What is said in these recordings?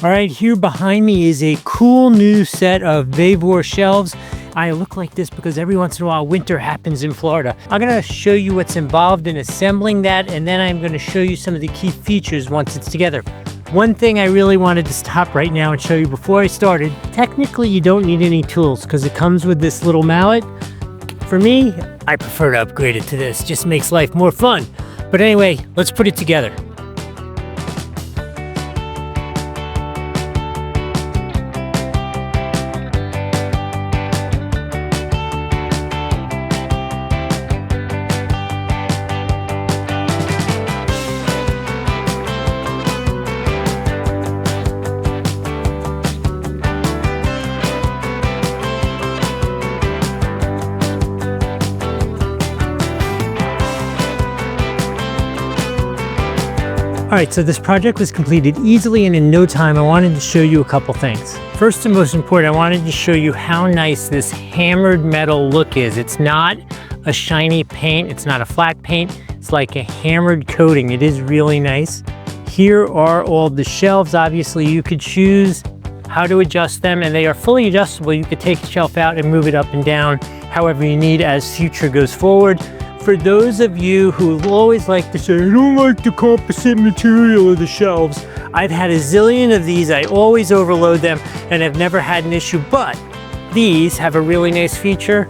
All right, here behind me is a cool new set of VEVOR shelves. I look like this because every once in a while winter happens in Florida. I'm gonna show you what's involved in assembling that, and then I'm gonna show you some of the key features once it's together. One thing I really wanted to stop right now and show you before I started, technically you don't need any tools because it comes with this little mallet. For me, I prefer to upgrade it to this, just makes life more fun. But anyway, let's put it together. All right, so this project was completed easily and in no time. I wanted to show you a couple things. First and most important, I wanted to show you how nice this hammered metal look is. It's not a shiny paint, it's not a flat paint, it's like a hammered coating. It is really nice. Here are all the shelves. Obviously, you could choose how to adjust them, and they are fully adjustable. You could take the shelf out and move it up and down however you need as future goes forward. For those of you who always like to say, I don't like the composite material of the shelves, I've had a zillion of these. I always overload them and I've never had an issue, but these have a really nice feature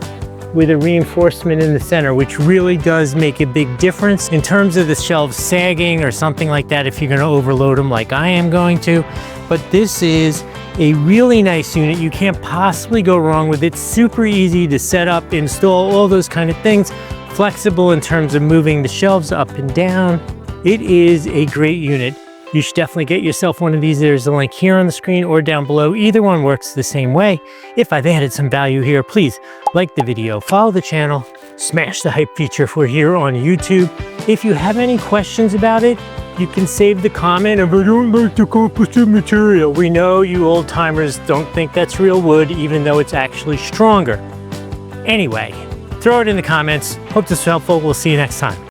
with a reinforcement in the center, which really does make a big difference in terms of the shelves sagging or something like that if you're going to overload them like I am going to. But this is a really nice unit. You can't possibly go wrong with it. Super easy to set up, install, all those kind of things. Flexible in terms of moving the shelves up and down. It is a great unit. You should definitely get yourself one of these. There's a link here on the screen or down below. Either one works the same way. If I've added some value here, please like the video, follow the channel, smash the hype feature if we're here on YouTube. If you have any questions about it, you can save the comment of I don't like the composite material. We know you old timers don't think that's real wood, even though it's actually stronger. Anyway, throw it in the comments. Hope this was helpful. We'll see you next time.